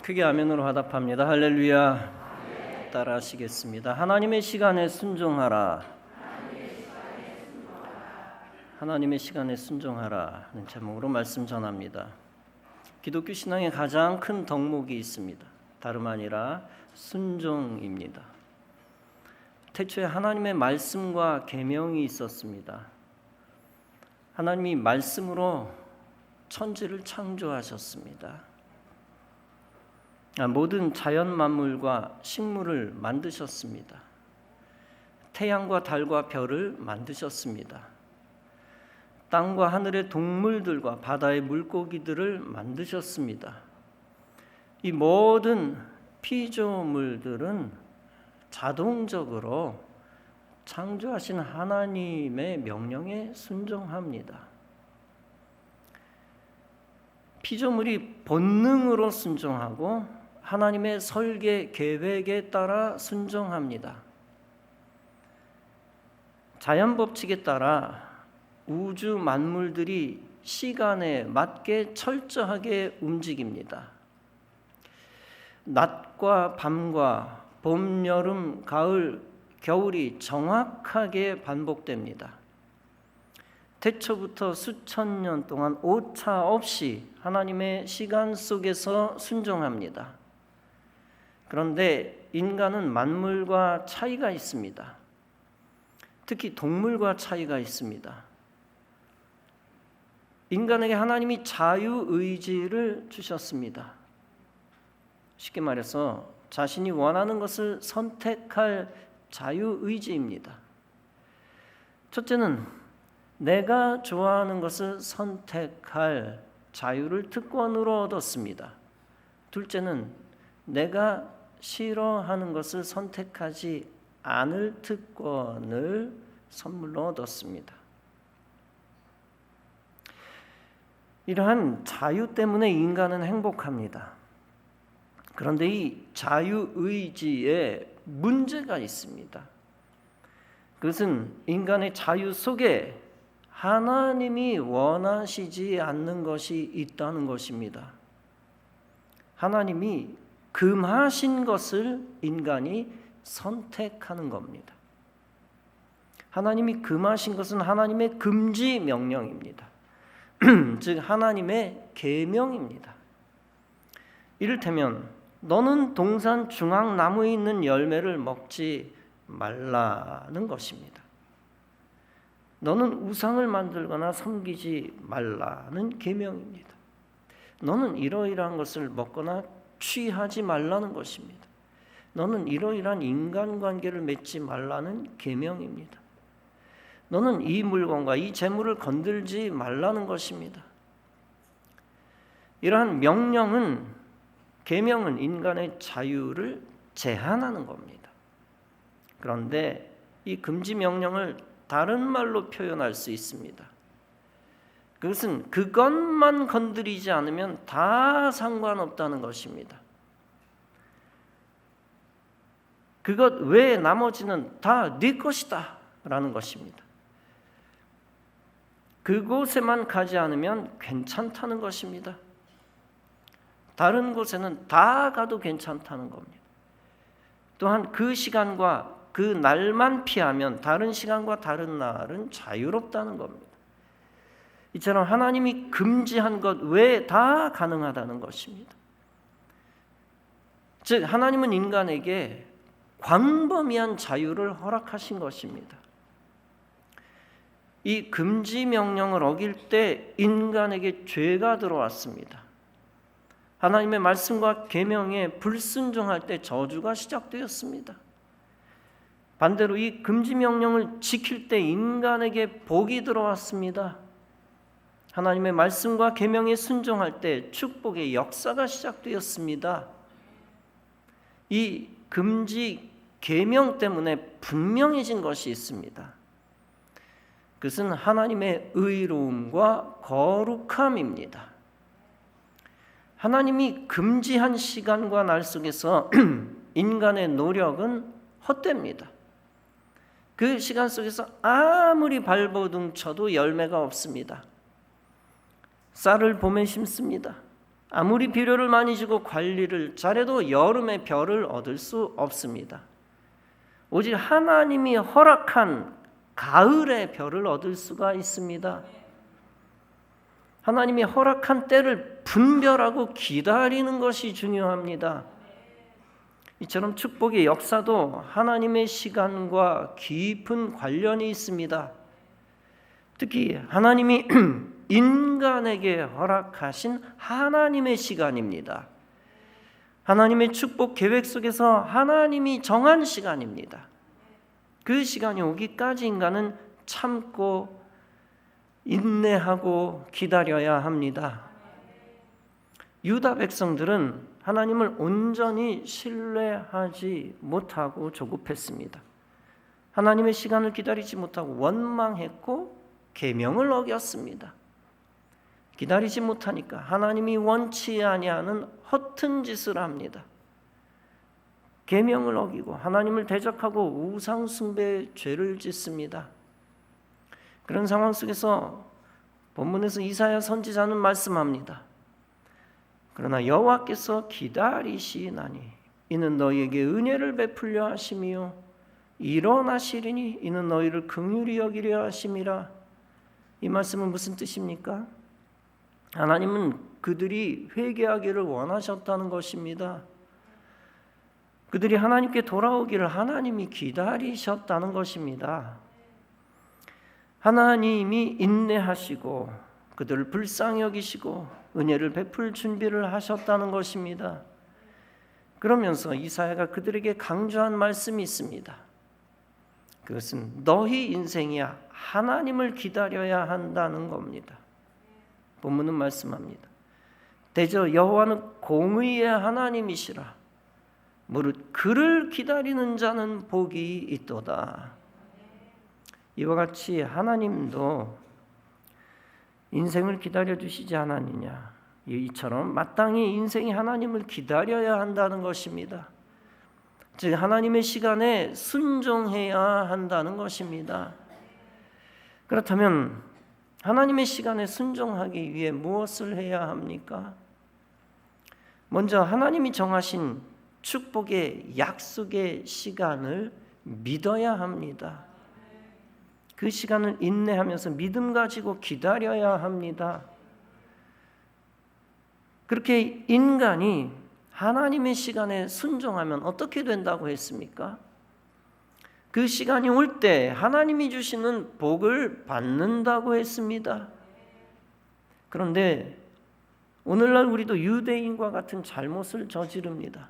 크게 아멘으로 화답합니다. 할렐루야. 따라하시겠습니다. 하나님의 시간에 순종하라. 하나님의 시간에 순종하라 는 제목으로 말씀 전합니다. 기독교 신앙의 가장 큰 덕목이 있습니다. 다름 아니라 순종입니다. 태초에 하나님의 말씀과 계명이 있었습니다. 하나님이 말씀으로 천지를 창조하셨습니다. 모든 자연 만물과 식물을 만드셨습니다. 태양과 달과 별을 만드셨습니다. 땅과 하늘의 동물들과 바다의 물고기들을 만드셨습니다. 이 모든 피조물들은 자동적으로 창조하신 하나님의 명령에 순종합니다. 피조물이 본능으로 순종하고 하나님의 설계 계획에 따라 순종합니다. 자연 법칙에 따라 우주 만물들이 시간에 맞게 철저하게 움직입니다. 낮과 밤과 봄, 여름, 가을, 겨울이 정확하게 반복됩니다. 태초부터 수천 년 동안 오차 없이 하나님의 시간 속에서 순종합니다. 그런데 인간은 만물과 차이가 있습니다. 특히 동물과 차이가 있습니다. 인간에게 하나님이 자유의지를 주셨습니다. 쉽게 말해서 자신이 원하는 것을 선택할 자유의지입니다. 첫째는 내가 좋아하는 것을 선택할 자유를 특권으로 얻었습니다. 둘째는 내가 싫어하는 것을 선택하지 않을 특권을 선물로 얻었습니다. 이러한 자유 때문에 인간은 행복합니다. 그런데 이 자유의지에 문제가 있습니다. 그것은 인간의 자유 속에 하나님이 원하시지 않는 것이 있다는 것입니다. 하나님이 금하신 것을 인간이 선택하는 겁니다. 하나님이 금하신 것은 하나님의 금지 명령입니다. 즉 하나님의 계명입니다. 이를테면 너는 동산 중앙나무에 있는 열매를 먹지 말라는 것입니다. 너는 우상을 만들거나 섬기지 말라는 계명입니다. 너는 이러이러한 것을 먹거나 취하지 말라는 것입니다. 너는 이러이러한 인간관계를 맺지 말라는 계명입니다. 너는 이 물건과 이 재물을 건들지 말라는 것입니다. 이러한 명령은, 계명은 인간의 자유를 제한하는 겁니다. 그런데 이 금지 명령을 다른 말로 표현할 수 있습니다. 그것은 그것만 건드리지 않으면 다 상관없다는 것입니다. 그것 외에 나머지는 다 네 것이다 라는 것입니다. 그곳에만 가지 않으면 괜찮다는 것입니다. 다른 곳에는 다 가도 괜찮다는 겁니다. 또한 그 시간과 그 날만 피하면 다른 시간과 다른 날은 자유롭다는 겁니다. 이처럼 하나님이 금지한 것 외에 다 가능하다는 것입니다. 즉 하나님은 인간에게 광범위한 자유를 허락하신 것입니다. 이 금지 명령을 어길 때 인간에게 죄가 들어왔습니다. 하나님의 말씀과 계명에 불순종할 때 저주가 시작되었습니다. 반대로 이 금지 명령을 지킬 때 인간에게 복이 들어왔습니다. 하나님의 말씀과 계명에 순종할 때 축복의 역사가 시작되었습니다. 이 금지 계명 때문에 분명해진 것이 있습니다. 그것은 하나님의 의로움과 거룩함입니다. 하나님이 금지한 시간과 날 속에서 인간의 노력은 헛됩니다. 그 시간 속에서 아무리 발버둥 쳐도 열매가 없습니다. 쌀을 봄에 심습니다. 아무리 비료를 많이 주고 관리를 잘해도 여름의 별을 얻을 수 없습니다. 오직 하나님이 허락한 가을의 별을 얻을 수가 있습니다. 하나님이 허락한 때를 분별하고 기다리는 것이 중요합니다. 이처럼 축복의 역사도 하나님의 시간과 깊은 관련이 있습니다. 특히 하나님이 인간에게 허락하신 하나님의 시간입니다. 하나님의 축복 계획 속에서 하나님이 정한 시간입니다. 그 시간이 오기까지 인간은 참고 인내하고 기다려야 합니다. 유다 백성들은 하나님을 온전히 신뢰하지 못하고 조급했습니다. 하나님의 시간을 기다리지 못하고 원망했고 계명을 어겼습니다. 기다리지 못하니까 하나님이 원치 아니하는 허튼 짓을 합니다. 계명을 어기고 하나님을 대적하고 우상 숭배의 죄를 짓습니다. 그런 상황 속에서 본문에서 이사야 선지자는 말씀합니다. 그러나 여호와께서 기다리시나니 이는 너희에게 은혜를 베풀려 하심이요 일어나시리니 이는 너희를 긍휼히 여기려 하심이라. 이 말씀은 무슨 뜻입니까? 하나님은 그들이 회개하기를 원하셨다는 것입니다. 그들이 하나님께 돌아오기를 하나님이 기다리셨다는 것입니다. 하나님이 인내하시고 그들을 불쌍히 여기시고 은혜를 베풀 준비를 하셨다는 것입니다. 그러면서 이사야가 그들에게 강조한 말씀이 있습니다. 그것은 너희 인생이야 하나님을 기다려야 한다는 겁니다. 본문은 말씀합니다. 대저 여호와는 공의의 하나님이시라. 무릇 그를 기다리는 자는 복이 있도다. 이와 같이 하나님도 인생을 기다려주시지 않았느냐. 이처럼 마땅히 인생이 하나님을 기다려야 한다는 것입니다. 즉 하나님의 시간에 순종해야 한다는 것입니다. 그렇다면 하나님의 시간에 순종하기 위해 무엇을 해야 합니까? 먼저 하나님이 정하신 축복의 약속의 시간을 믿어야 합니다. 그 시간을 인내하면서 믿음 가지고 기다려야 합니다. 그렇게 인간이 하나님의 시간에 순종하면 어떻게 된다고 했습니까? 그 시간이 올 때 하나님이 주시는 복을 받는다고 했습니다. 그런데 오늘날 우리도 유대인과 같은 잘못을 저지릅니다.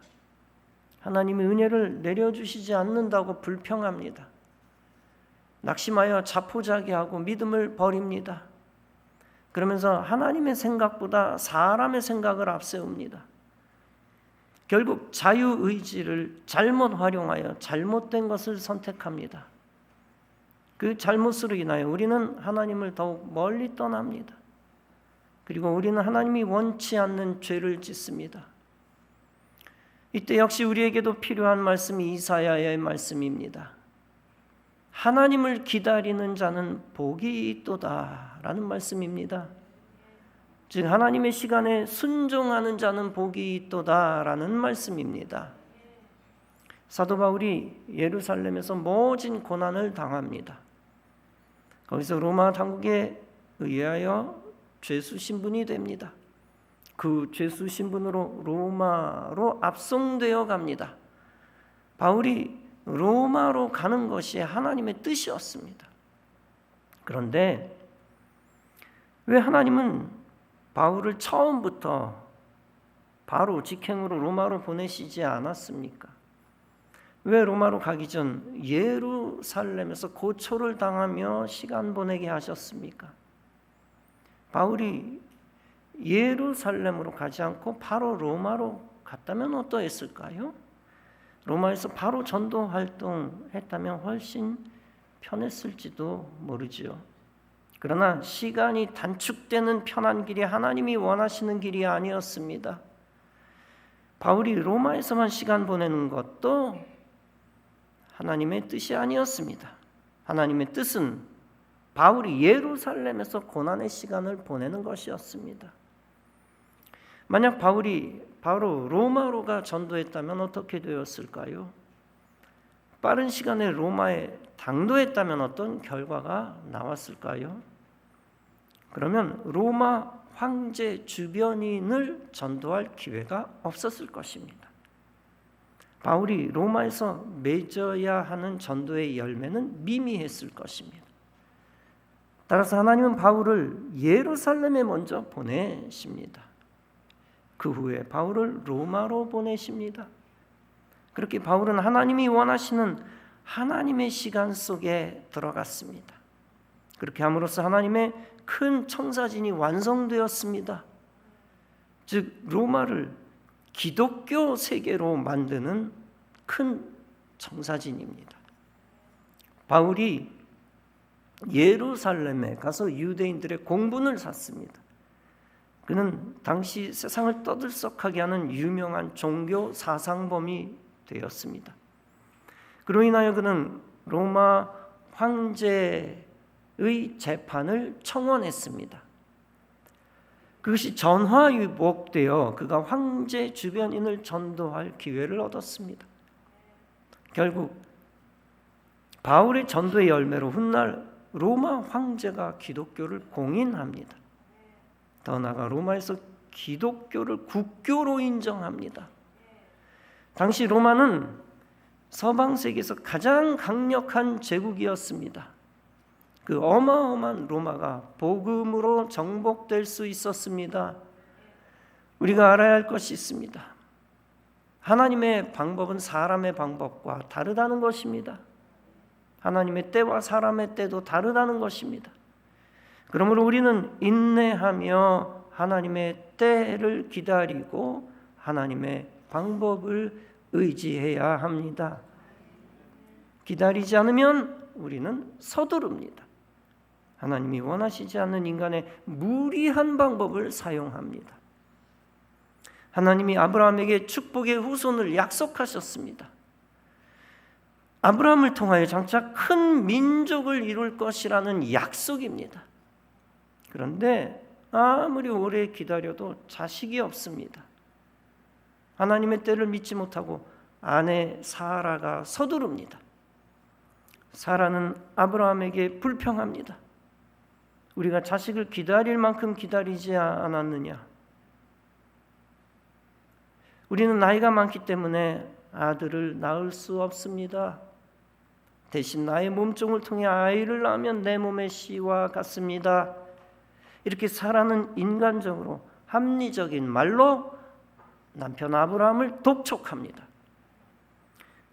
하나님의 은혜를 내려주시지 않는다고 불평합니다. 낙심하여 자포자기하고 믿음을 버립니다. 그러면서 하나님의 생각보다 사람의 생각을 앞세웁니다. 결국 자유의지를 잘못 활용하여 잘못된 것을 선택합니다. 그 잘못으로 인하여 우리는 하나님을 더욱 멀리 떠납니다. 그리고 우리는 하나님이 원치 않는 죄를 짓습니다. 이때 역시 우리에게도 필요한 말씀이 이사야의 말씀입니다. 하나님을 기다리는 자는 복이 있도다 라는 말씀입니다. 즉 하나님의 시간에 순종하는 자는 복이 있도다 라는 말씀입니다. 사도 바울이 예루살렘에서 모진 고난을 당합니다. 거기서 로마 당국에 의하여 죄수 신분이 됩니다. 그 죄수 신분으로 로마로 압송되어 갑니다. 바울이 로마로 가는 것이 하나님의 뜻이었습니다. 그런데 왜 하나님은 바울을 처음부터 바로 직행으로 로마로 보내시지 않았습니까? 왜 로마로 가기 전 예루살렘에서 고초를 당하며 시간 보내게 하셨습니까? 바울이 예루살렘으로 가지 않고 바로 로마로 갔다면 어떠했을까요? 로마에서 바로 전도 활동했다면 훨씬 편했을지도 모르지요. 그러나 시간이 단축되는 편한 길이 하나님이 원하시는 길이 아니었습니다. 바울이 로마에서만 시간 보내는 것도 하나님의 뜻이 아니었습니다. 하나님의 뜻은 바울이 예루살렘에서 고난의 시간을 보내는 것이었습니다. 만약 바울이 바로 로마로가 전도했다면 어떻게 되었을까요? 빠른 시간에 로마에 당도했다면 어떤 결과가 나왔을까요? 그러면 로마 황제 주변인을 전도할 기회가 없었을 것입니다. 바울이 로마에서 맺어야 하는 전도의 열매는 미미했을 것입니다. 따라서 하나님은 바울을 예루살렘에 먼저 보내십니다. 그 후에 바울을 로마로 보내십니다. 그렇게 바울은 하나님이 원하시는 하나님의 시간 속에 들어갔습니다. 그렇게 함으로써 하나님의 큰 청사진이 완성되었습니다. 즉 로마를 기독교 세계로 만드는 큰 청사진입니다. 바울이 예루살렘에 가서 유대인들의 공분을 샀습니다. 그는 당시 세상을 떠들썩하게 하는 유명한 종교 사상범이 되었습니다. 그로 인하여 그는 로마 황제의 재판을 청원했습니다. 그것이 전화위복되어 그가 황제 주변인을 전도할 기회를 얻었습니다. 결국 바울의 전도의 열매로 훗날 로마 황제가 기독교를 공인합니다. 더 나아가 로마에서 기독교를 국교로 인정합니다. 당시 로마는 서방 세계에서 가장 강력한 제국이었습니다. 그 어마어마한 로마가 복음으로 정복될 수 있었습니다. 우리가 알아야 할 것이 있습니다. 하나님의 방법은 사람의 방법과 다르다는 것입니다. 하나님의 때와 사람의 때도 다르다는 것입니다. 그러므로 우리는 인내하며 하나님의 때를 기다리고 하나님의 방법을 의지해야 합니다. 기다리지 않으면 우리는 서두릅니다. 하나님이 원하시지 않는 인간의 무리한 방법을 사용합니다. 하나님이 아브라함에게 축복의 후손을 약속하셨습니다. 아브라함을 통하여 장차 큰 민족을 이룰 것이라는 약속입니다. 그런데 아무리 오래 기다려도 자식이 없습니다. 하나님의 때를 믿지 못하고 아내 사라가 서두릅니다. 사라는 아브라함에게 불평합니다. 우리가 자식을 기다릴 만큼 기다리지 않았느냐? 우리는 나이가 많기 때문에 아들을 낳을 수 없습니다. 대신 나의 몸종을 통해 아이를 낳으면 내 몸의 씨와 같습니다. 이렇게 사라는 인간적으로 합리적인 말로 남편 아브라함을 독촉합니다.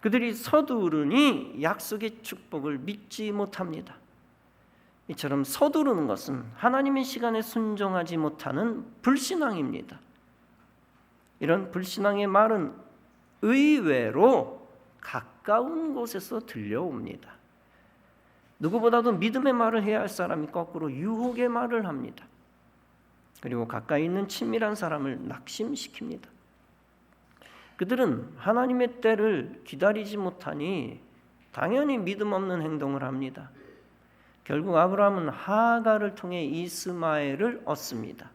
그들이 서두르니 약속의 축복을 믿지 못합니다. 이처럼 서두르는 것은 하나님의 시간에 순종하지 못하는 불신앙입니다. 이런 불신앙의 말은 의외로 가까운 곳에서 들려옵니다. 누구보다도 믿음의 말을 해야 할 사람이 거꾸로 유혹의 말을 합니다. 그리고 가까이 있는 친밀한 사람을 낙심시킵니다. 그들은 하나님의 때를 기다리지 못하니 당연히 믿음 없는 행동을 합니다. 결국 아브라함은 하갈을 통해 이스마엘을 얻습니다.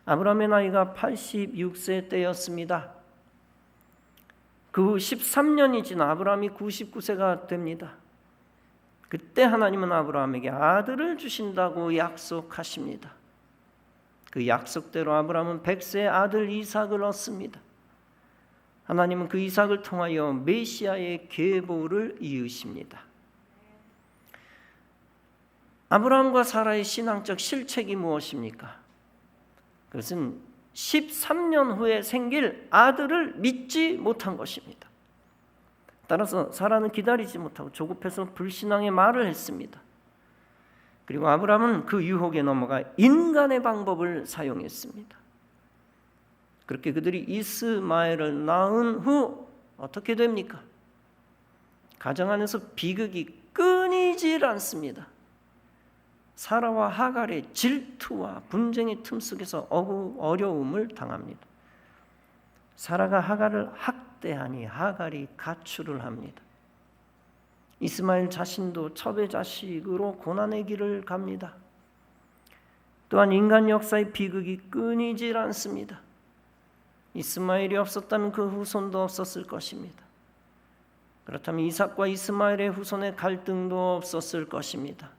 아브라함의 나이가 86세 때였습니다. 그 후 13년이 지나 아브라함이 99세가 됩니다. 그때 하나님은 아브라함에게 아들을 주신다고 약속하십니다. 그 약속대로 아브라함은 100세의 아들 이삭을 얻습니다. 하나님은 그 이삭을 통하여 메시아의 계보를 이으십니다. 아브라함과 사라의 신앙적 실책이 무엇입니까? 그것은 13년 후에 생길 아들을 믿지 못한 것입니다. 따라서 사라는 기다리지 못하고 조급해서 불신앙의 말을 했습니다. 그리고 아브라함은 그 유혹에 넘어가 인간의 방법을 사용했습니다. 그렇게 그들이 이스마엘을 낳은 후 어떻게 됩니까? 가정 안에서 비극이 끊이질 않습니다. 사라와 하갈의 질투와 분쟁의 틈 속에서 어려움을 당합니다. 사라가 하갈을 학대하니 하갈이 가출을 합니다. 이스마엘 자신도 첩의 자식으로 고난의 길을 갑니다. 또한 인간 역사의 비극이 끊이질 않습니다. 이스마엘이 없었다면 그 후손도 없었을 것입니다. 그렇다면 이삭과 이스마엘의 후손의 갈등도 없었을 것입니다.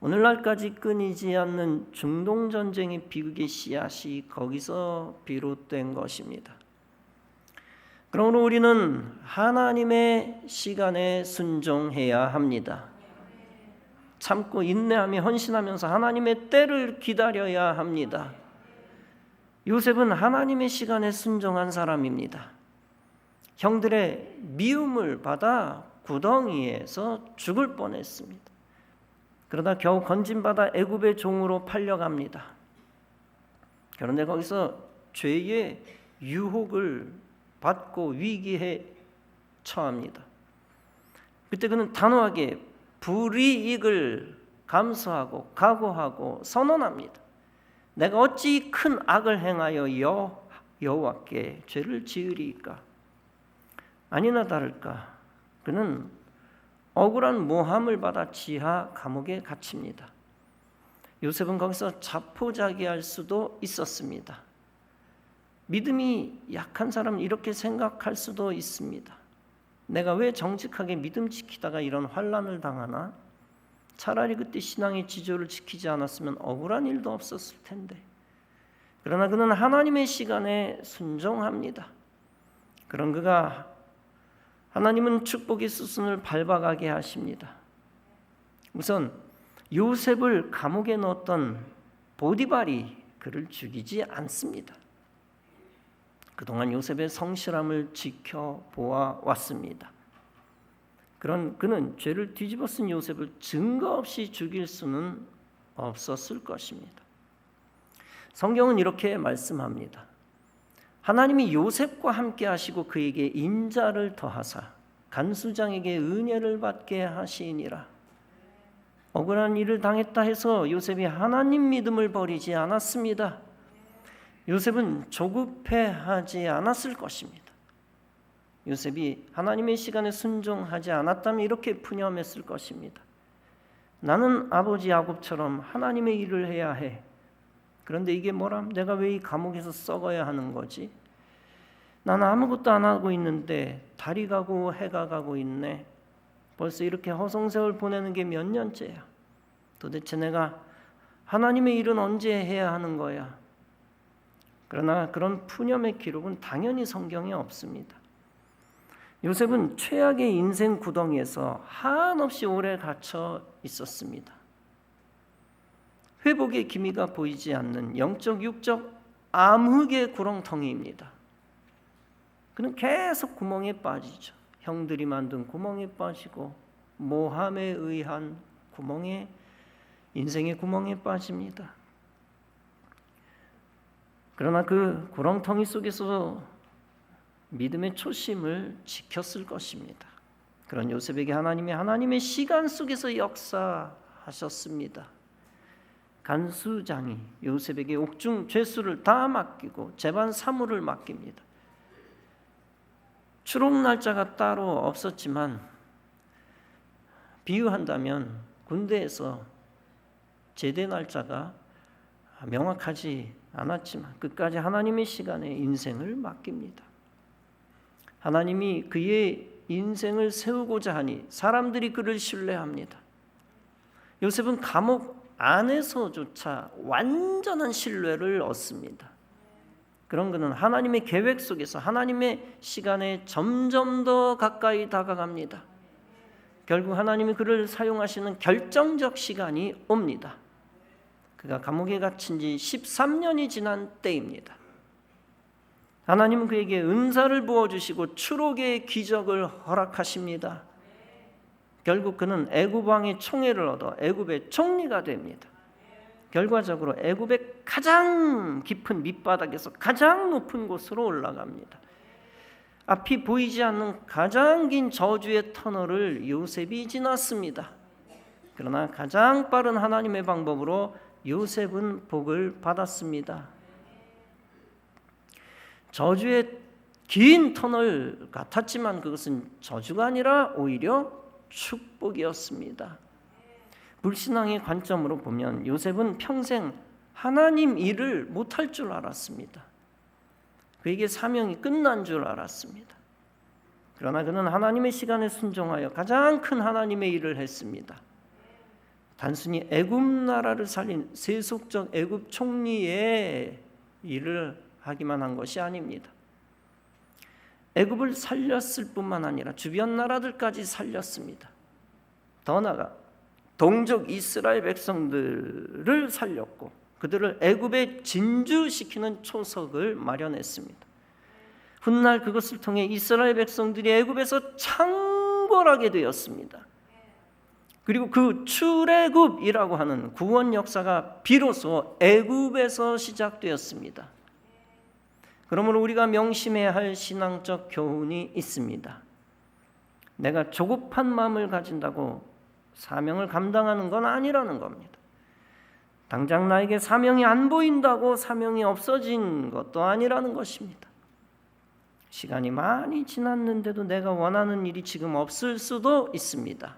오늘날까지 끊이지 않는 중동 전쟁의 비극의 씨앗이 거기서 비롯된 것입니다. 그러므로 우리는 하나님의 시간에 순종해야 합니다. 참고 인내하며 헌신하면서 하나님의 때를 기다려야 합니다. 요셉은 하나님의 시간에 순종한 사람입니다. 형들의 미움을 받아 구덩이에서 죽을 뻔했습니다. 그러다 겨우 건진받아 애굽의 종으로 팔려갑니다. 그런데 거기서 죄의 유혹을 받고 위기에 처합니다. 그때 그는 단호하게 불이익을 감수하고 각오하고 선언합니다. 내가 어찌 큰 악을 행하여 여호와께 죄를 지으리이까? 아니나 다를까 그는 억울한 모함을 받아 지하 감옥에 갇힙니다. 요셉은 거기서 자포자기할 수도 있었습니다. 믿음이 약한 사람은 이렇게 생각할 수도 있습니다. 내가 왜 정직하게 믿음 지키다가 이런 환난을 당하나? 차라리 그때 신앙의 지조를 지키지 않았으면 억울한 일도 없었을 텐데. 그러나 그는 하나님의 시간에 순종합니다. 그런 그가 하나님은 축복의 수순을 밟아가게 하십니다. 우선 요셉을 감옥에 넣었던 보디발이 그를 죽이지 않습니다. 그동안 요셉의 성실함을 지켜보아 왔습니다. 그런 그는 죄를 뒤집어 쓴 요셉을 증거 없이 죽일 수는 없었을 것입니다. 성경은 이렇게 말씀합니다. 하나님이 요셉과 함께 하시고 그에게 인자를 더하사 간수장에게 은혜를 받게 하시니라. 억울한 일을 당했다 해서 요셉이 하나님 믿음을 버리지 않았습니다. 요셉은 조급해하지 않았을 것입니다. 요셉이 하나님의 시간에 순종하지 않았다면 이렇게 푸념했을 것입니다. 나는 아버지 야곱처럼 하나님의 일을 해야 해. 그런데 이게 뭐람? 내가 왜 이 감옥에서 썩어야 하는 거지? 나는 아무것도 안 하고 있는데 달이 가고 해가 가고 있네. 벌써 이렇게 허송세월 보내는 게 몇 년째야. 도대체 내가 하나님의 일은 언제 해야 하는 거야? 그러나 그런 푸념의 기록은 당연히 성경에 없습니다. 요셉은 최악의 인생 구덩이에서 한없이 오래 갇혀 있었습니다. 회복의 기미가 보이지 않는 영적 육적 암흑의 구렁텅이입니다. 그는 계속 구멍에 빠지죠. 형들이 만든 구멍에 빠지고 모함에 의한 구멍에 인생의 구멍에 빠집니다. 그러나 그 구렁텅이 속에서 믿음의 초심을 지켰을 것입니다. 그런 요셉에게 하나님의 시간 속에서 역사하셨습니다. 간수장이 요셉에게 옥중 죄수를 다 맡기고 재반 사무를 맡깁니다. 추록 날짜가 따로 없었지만 비유한다면 군대에서 제대 날짜가 명확하지 않았지만 끝까지 하나님의 시간에 인생을 맡깁니다. 하나님이 그의 인생을 세우고자 하니 사람들이 그를 신뢰합니다. 요셉은 감옥 안에서조차 완전한 신뢰를 얻습니다. 그런 그는 하나님의 계획 속에서 하나님의 시간에 점점 더 가까이 다가갑니다. 결국 하나님이 그를 사용하시는 결정적 시간이 옵니다. 그가 감옥에 갇힌 지 13년이 지난 때입니다. 하나님은 그에게 은사를 부어주시고 추록의 기적을 허락하십니다. 결국 그는 애굽 왕의 총애를 얻어 애굽의 총리가 됩니다. 결과적으로 애굽의 가장 깊은 밑바닥에서 가장 높은 곳으로 올라갑니다. 앞이 보이지 않는 가장 긴 저주의 터널을 요셉이 지났습니다. 그러나 가장 빠른 하나님의 방법으로 요셉은 복을 받았습니다. 저주의 긴 터널 같았지만 그것은 저주가 아니라 오히려 축복이었습니다. 불신앙의 관점으로 보면 요셉은 평생 하나님 일을 못할 줄 알았습니다. 그에게 사명이 끝난 줄 알았습니다. 그러나 그는 하나님의 시간에 순종하여 가장 큰 하나님의 일을 했습니다. 단순히 애굽 나라를 살린 세속적 애굽 총리의 일을 하기만 한 것이 아닙니다. 애굽을 살렸을 뿐만 아니라 주변 나라들까지 살렸습니다. 더 나아가 동족 이스라엘 백성들을 살렸고 그들을 애굽에 진주시키는 초석을 마련했습니다. 훗날 그것을 통해 이스라엘 백성들이 애굽에서 창궐하게 되었습니다. 그리고 그 출애굽이라고 하는 구원 역사가 비로소 애굽에서 시작되었습니다. 그러므로 우리가 명심해야 할 신앙적 교훈이 있습니다. 내가 조급한 마음을 가진다고 사명을 감당하는 건 아니라는 겁니다. 당장 나에게 사명이 안 보인다고 사명이 없어진 것도 아니라는 것입니다. 시간이 많이 지났는데도 내가 원하는 일이 지금 없을 수도 있습니다.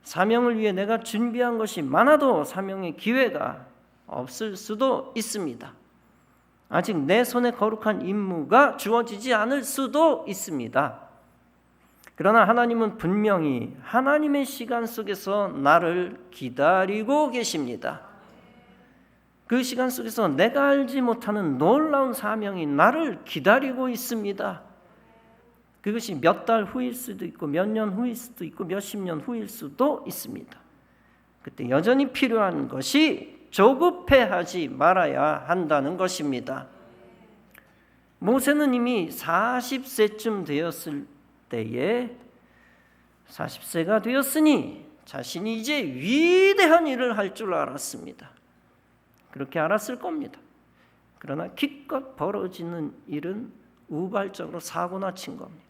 사명을 위해 내가 준비한 것이 많아도 사명의 기회가 없을 수도 있습니다. 아직 내 손에 거룩한 임무가 주어지지 않을 수도 있습니다. 그러나 하나님은 분명히 하나님의 시간 속에서 나를 기다리고 계십니다. 그 시간 속에서 내가 알지 못하는 놀라운 사명이 나를 기다리고 있습니다. 그것이 몇 달 후일 수도 있고 몇 년 후일 수도 있고 몇십 년 후일 수도 있습니다. 그때 여전히 필요한 것이 조급해하지 말아야 한다는 것입니다. 모세는 이미 40세쯤 되었을 때에 40세가 되었으니 자신이 이제 위대한 일을 할 줄 알았습니다. 그렇게 알았을 겁니다. 그러나 기껏 벌어지는 일은 우발적으로 사고나 친 겁니다.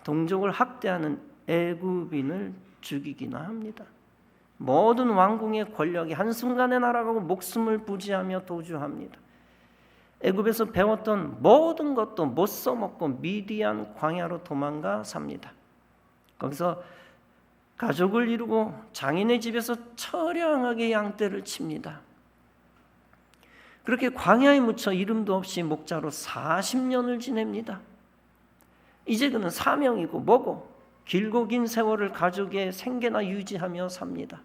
동족을 학대하는 애굽인을 죽이기나 합니다. 모든 왕궁의 권력이 한순간에 날아가고 목숨을 부지하며 도주합니다. 애굽에서 배웠던 모든 것도 못 써먹고 미디안 광야로 도망가 삽니다. 거기서 가족을 이루고 장인의 집에서 처량하게 양떼를 칩니다. 그렇게 광야에 묻혀 이름도 없이 목자로 40년을 지냅니다. 이제 그는 사명이고 뭐고 길고 긴 세월을 가족의 생계나 유지하며 삽니다.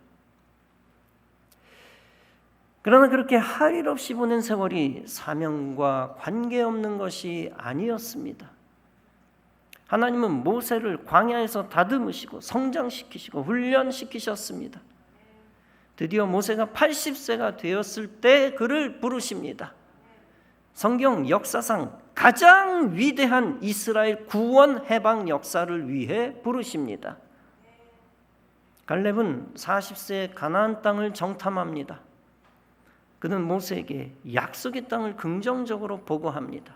그러나 그렇게 할 일 없이 보낸 세월이 사명과 관계없는 것이 아니었습니다. 하나님은 모세를 광야에서 다듬으시고 성장시키시고 훈련시키셨습니다. 드디어 모세가 80세가 되었을 때 그를 부르십니다. 성경 역사상 가장 위대한 이스라엘 구원 해방 역사를 위해 부르십니다. 갈렙은 40세에 가나안 땅을 정탐합니다. 그는 모세에게 약속의 땅을 긍정적으로 보고합니다.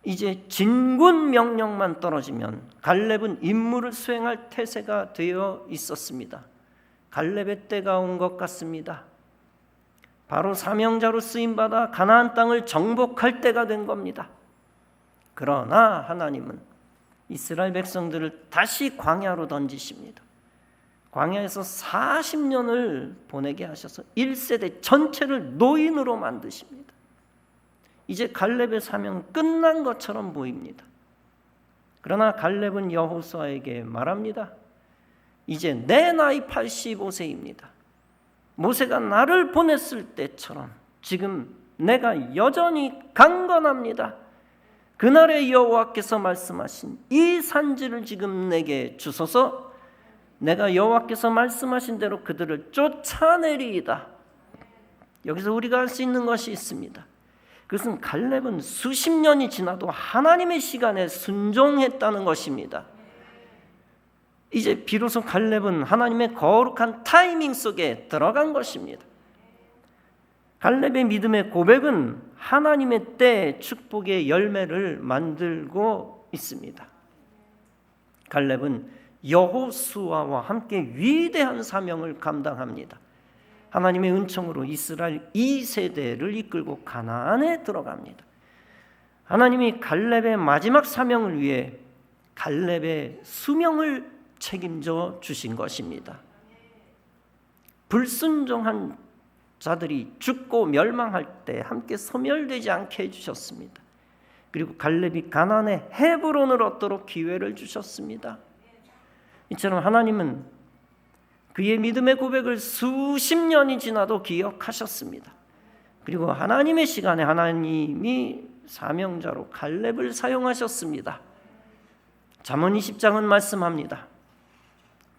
이제 진군 명령만 떨어지면 갈렙은 임무를 수행할 태세가 되어 있었습니다. 갈렙의 때가 온 것 같습니다. 바로 사명자로 쓰임받아 가나안 땅을 정복할 때가 된 겁니다. 그러나 하나님은 이스라엘 백성들을 다시 광야로 던지십니다. 광야에서 40년을 보내게 하셔서 1세대 전체를 노인으로 만드십니다. 이제 갈렙의 사명은 끝난 것처럼 보입니다. 그러나 갈렙은 여호수아에게 말합니다. 이제 내 나이 85세입니다. 모세가 나를 보냈을 때처럼 지금 내가 여전히 강건합니다. 그날의 여호와께서 말씀하신 이 산지를 지금 내게 주소서. 내가 여호와께서 말씀하신 대로 그들을 쫓아내리이다. 여기서 우리가 할 수 있는 것이 있습니다. 그것은 갈렙은 수십 년이 지나도 하나님의 시간에 순종했다는 것입니다. 이제 비로소 갈렙은 하나님의 거룩한 타이밍 속에 들어간 것입니다. 갈렙의 믿음의 고백은 하나님의 때 축복의 열매를 만들고 있습니다. 갈렙은 여호수아와 함께 위대한 사명을 감당합니다. 하나님의 은총으로 이스라엘 2세대를 이끌고 가나안에 들어갑니다. 하나님이 갈렙의 마지막 사명을 위해 갈렙의 수명을 책임져 주신 것입니다. 불순종한 자들이 죽고 멸망할 때 함께 소멸되지 않게 해주셨습니다. 그리고 갈렙이 가나안의 헤브론을 얻도록 기회를 주셨습니다. 이처럼 하나님은 그의 믿음의 고백을 수십 년이 지나도 기억하셨습니다. 그리고 하나님의 시간에 하나님이 사명자로 갈렙을 사용하셨습니다. 잠언 20장은 말씀합니다.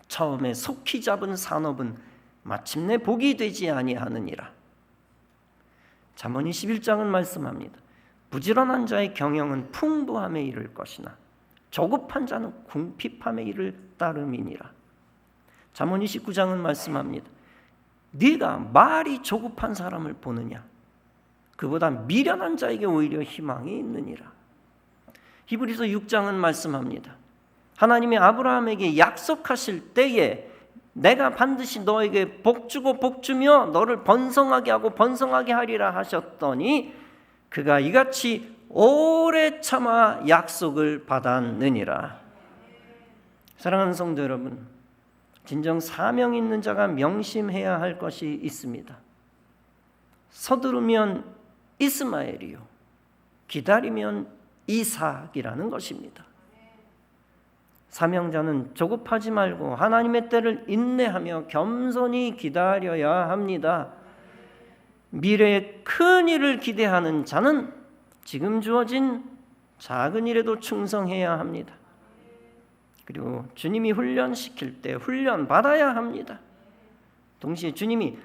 처음에 속히 잡은 산업은 마침내 복이 되지 아니하느니라. 잠언 21장은 말씀합니다. 부지런한 자의 경영은 풍부함에 이를 것이나 조급한 자는 궁핍함에 이를 따름이니라. 잠언 29장은 말씀합니다. 네가 말이 조급한 사람을 보느냐? 그보다 미련한 자에게 오히려 희망이 있느니라. 히브리서 6장은 말씀합니다. 하나님이 아브라함에게 약속하실 때에 내가 반드시 너에게 복주고 복주며 너를 번성하게 하고 번성하게 하리라 하셨더니 그가 이같이 오래 참아 약속을 받았느니라. 사랑하는 성도 여러분, 진정 사명 있는 자가 명심해야 할 것이 있습니다. 서두르면 이스마엘이요, 기다리면 이삭이라는 것입니다. 사명자는 조급하지 말고 하나님의 때를 인내하며 겸손히 기다려야 합니다. 미래의 큰 일을 기대하는 자는 지금 주어진 작은 일에도 충성해야 합니다. 그리고 주님이 훈련시킬 때 훈련 받아야 합니다. 동시에 주님이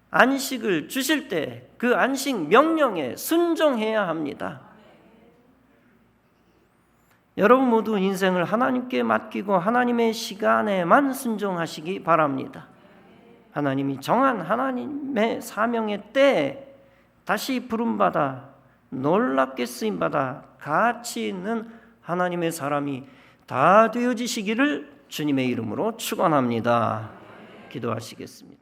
안식을 주실 때 그 안식 명령에 순종해야 합니다. 여러분 모두 인생을 하나님께 맡기고 하나님의 시간에만 순종하시기 바랍니다. 하나님이 정한 하나님의 사명의 때에 다시 부름받아 놀랍게 쓰임받아 가치 있는 하나님의 사람이 다 되어지시기를 주님의 이름으로 축원합니다. 기도하시겠습니다.